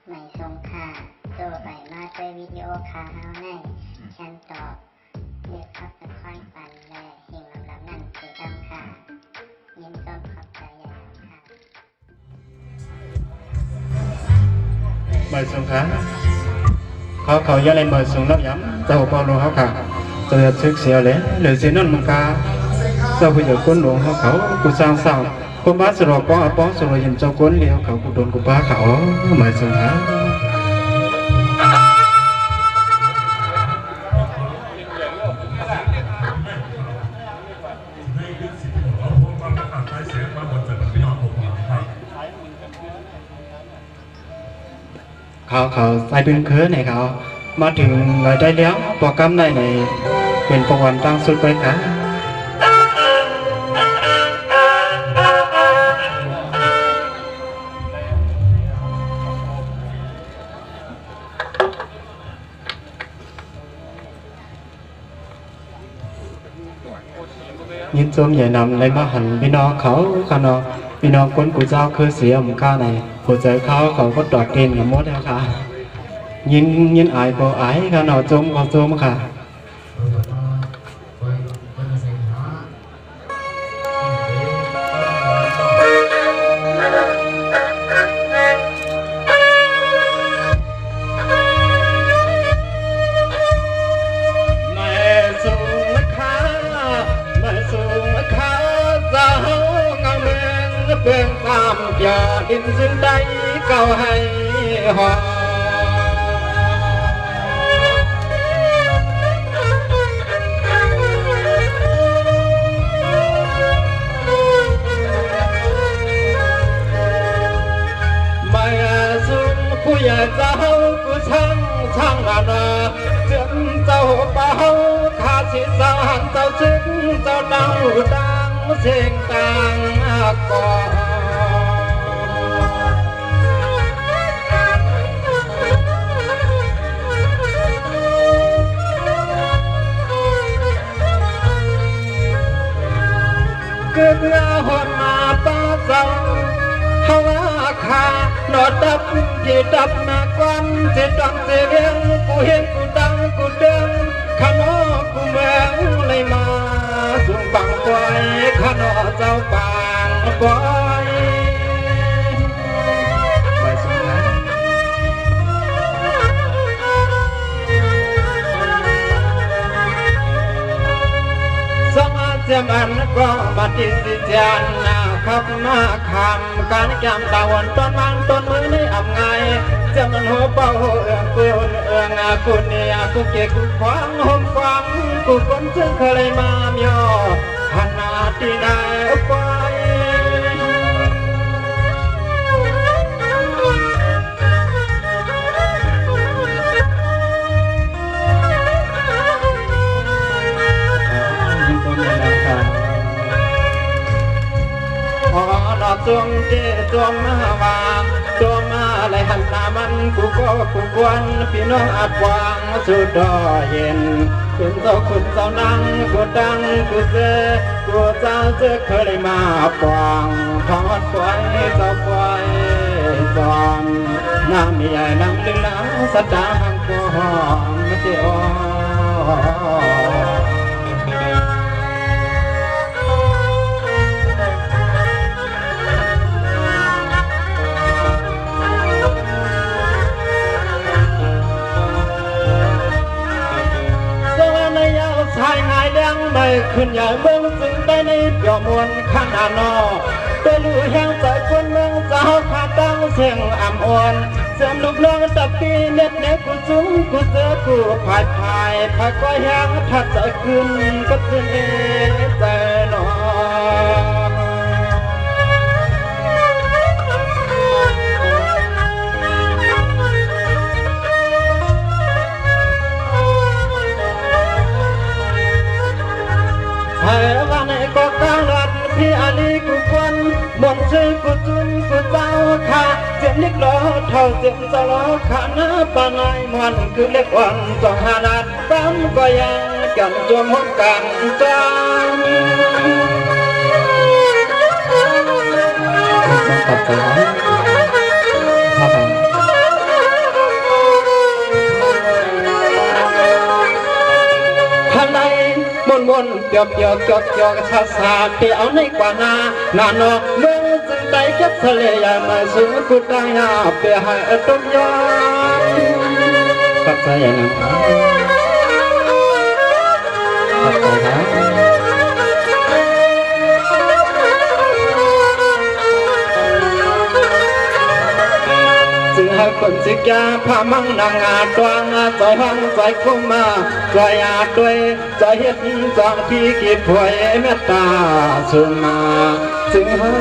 ไม่ทรงค่าตัวใบมาด้วยวิดีโอคาเฮาในฉันตอบเลือกขับตะค่อยปันและเฮงลำนั่นคือดำค่ะยินต้นขอบใจใหญ่ค่ะmời xuống khá khó khẩu gia lên mời xuống lớp nhắm tàu bao lô háo khả tôi đã thức xéo lẽ lời xin nôn mong ca sau bây giờ quân luồng háo khẩu của sang sao quân bá sửa có ở bó sửa nhìn cho quân liêu khẩu của đồn của bá khảo mời xuống kháเขาใส่เป็นเคือเนี่ยเขามาถึงหน่อยได้แล้วโปรแกรมในเป็นโปรแกรมตั้งสุดไปค่ะยินชมใหญ่นำเลยมาหันพี่น้องเขาขนอพี่น้องคนกูเจ้าคือเสียมข้าในหัวใจเขาก็ตอดเกณฑ์กับมดแล้วค่ะยินอายบ่อายขนอจมก็จมค่ะเบื้องตามอย่าดินซึ่งใดเก่าให้หอไม่สุนผู้ใหญ่เจ้ากูช่างนานาเจ้าเจ้าเป่าข้าสิสานเจ้าซึ้งเจ้าดังเสียงต่างก่อนเกิดเงาหอนมาป้าเจ้าเฮาขาหนอดับที่ดับมากวันเสียดังเสียเรียงกูเห็นกูดังกูเดินขนอกูแมวเลยมาสูงบังไว้ขนอเจ้าบางไว้ไปสูงนะสมาเจมันก็มาติสิจานขับมาคำการแก้มตาวันต้นมันต้นมือในอ่ำไงจะมันหัวเป่าเอื้องกูเอื้องกูเนี่ยกูเกกูขวางห่มฟังกูคนจึงเคยมาเมียวหันหน้าที่ไหนไปจงเจจงมาวางจงมาเลยหันหน้ามันกูก็กูกวนพี่น้องอัดวางสุดดอเย็นเป็นเจ้าคุณเจ้านั่งกูดังกูเจกูเจ้าเจเคยมาปองทอดปล่อยเจ้าปล่อยจอมน้ำใหญ่นั่งลึงหลังสัตว์ดังกูหอมเจ้าขึ้นใหญ่เมืองจึงได้ในเปี่ยวมวลข้างนอกได้รู้แห่งใจคนเมืองเจ้าขาดตั้งเสียงอ่ำอ่อนเสียงลูกน้องตับปีเน็ตเน็ตกูจุ้งกูเจอกูพายก็แห้งทัดใจขึ้นก็ขึ้นใจนอนวันก็กลางรัดพี่อาลีกูควันบนชื่อกูจุนกูเจ้าค่ะเสียงเล็กล้อเท่าเสียงจะล้อขาหน้าปานายมันคือเล็กวันต้องหานัดซ้ำก็ยังกันจวมห้องกันจัง ขอบใจครับ นเปียวเปียวเกี่ยวเกี่ยวชาสาเปียวในกว่านานาโนเมืองจึงได้เก็บทะเลยามาสูงกุฎายาเปียให้ตุกยาปัจจัยนั้นปัจจัยนั้นให้คนสิกาพามังนางอาตวงใจห้องใจคุ้มมาใจอาด้วยใจเฮ็ดจองที่กีดถวยเมตตาสุมาจึงเฮ้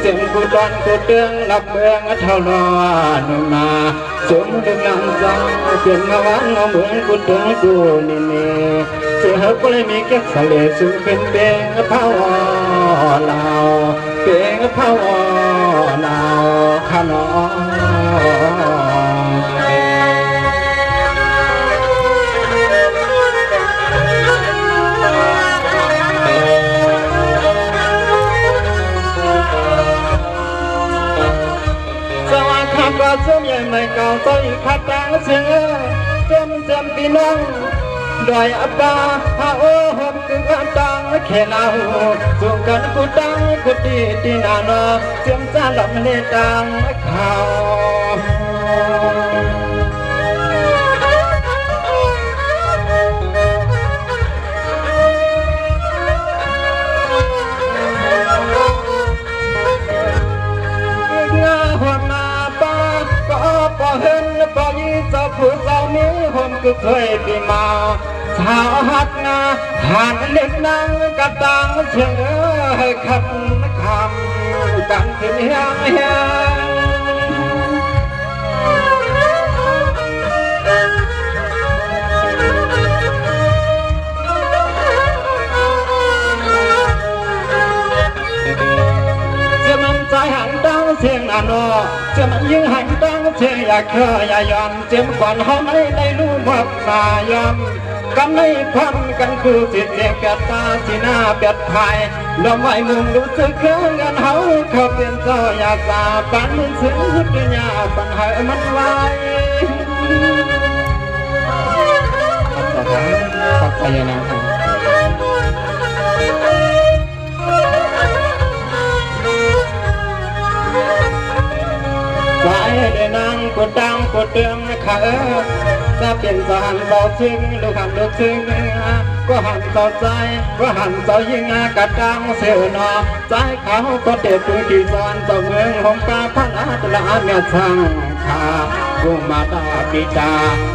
จึงกูตอนกูเตืองรับเมืองเท่าลอนมาสมดึงนางจังเปลี่ยนมาวันเมืองกูเตืองกูนี่นี่จึงเฮ้ก็เลยมีแก่สเลซึ่งเป็นเป่งเผาลาวเป่งเผาลาวขนอก็สมยังไม่เก่าใจขัดตังเสือจำจำพี่น้องดอยอับบาฮาโอหอมกึ่งอันตังแค่นาหูส่งกันกูตังกูตีตีนาโนเจียมจ้าหลับในตังเขาพอเห็นพอยิ่งจะผู้สาวนี้ผมก็เคยไปมาสาวหัดงาหันเล็กนั่งกระตังเชื่อให้ขัดคำกันถึงเฮียงเฮียหันตั้งเสียงนาโนจะมันยิ่งหันตั้งเสียงอยากเคยอย่ายอมเจ็บก่อนเขาไม่ได้รู้ว่ามายอมกันไม่พันกันคือจิตเจ็บเปียดตาสีหน้าเปียดภายลมไว้มุมรู้สึกเครื่องกันเขาเป็นเจ้าอยากสาปันถึงหุดยาปัญหามันไว้ปัจจัยนะใจได้นั่งกดดังกดเตืองขาจะเป็นสหันเบาซึ้งลูกหันลูกซึ้งก็หันเบาใจก็หันเบายิ่งกระดังเสือนอใจเขาก็เด็ดตัวที่ซ้อนเจ้าเมืองของกาพันอาตลาเมียช่างขาบุงมาตาปิตา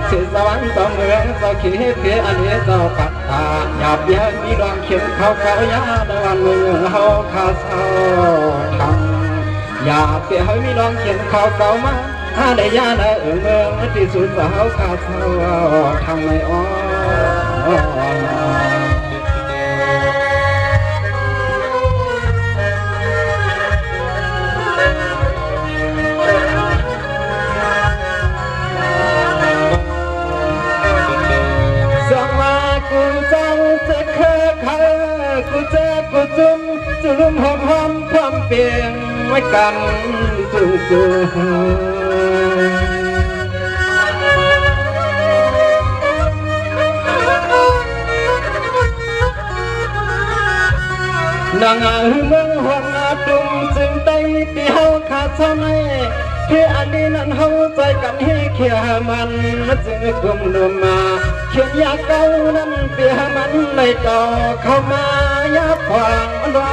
สิสวรรค์เจ้าเมืองเจ้าขี้เพียอันนี้เจ้าปัตตาหยาบเยอะมีดวงเข็มเขายาในวันเมืองเขาขาเศร้าทำอย่าเปียให้มีน้องเขียนข่าวเก่ามาถ้าได้ยาในเมืองที่สุดสาวขาเศร้าทางไม่อ่อนสังมากูจังจะเคยเขากูเจ็บกูจุ่มจุ่มหอมหอมพร้อมเปียงไว้กันจึงนางเมืองห้องดุมจึงได้ที่เฮาขาดเท่าไหนที่อันนี้นั้นเฮาใจกันให้เขียมันจึงกุมลงมาเขียนยาเก่านั้นเปียมันเลยต่อเข้ามายาขวางรอ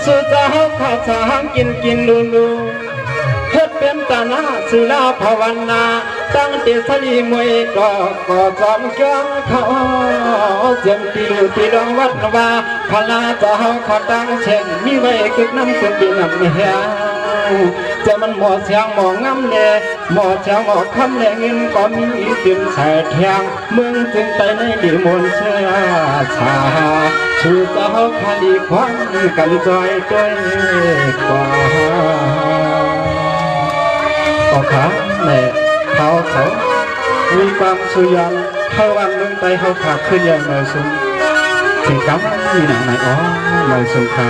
สุดจะเฮาข้าวสารกินดูเฮ็ดเป็นตาหน้าศิลาภาวนาตั้งเตสลีมวยก็จอมเกี่ยงเขาเจียมตีลูตีดองวัดนว่าพลาจะเฮาขอตั้งเช่นมีไว้คึกน้ำคึกดินน้ำเฮียจะมันหมอเสียงหมองำเลยหมอเสียงหมอคำเลยเงินก็มีจึงใส่เทียงเมืองจึงไปในดีมนเชื่อชาชูจะเฮาคดีควันกันจอยด้วยกว่าก็ขาแม่เขามีความสุยันเข้าวันเมืองไตเขาขาขึ้นอย่างเลยสุนถึงกับมีหนังไหนอ๋อเลยสุนคา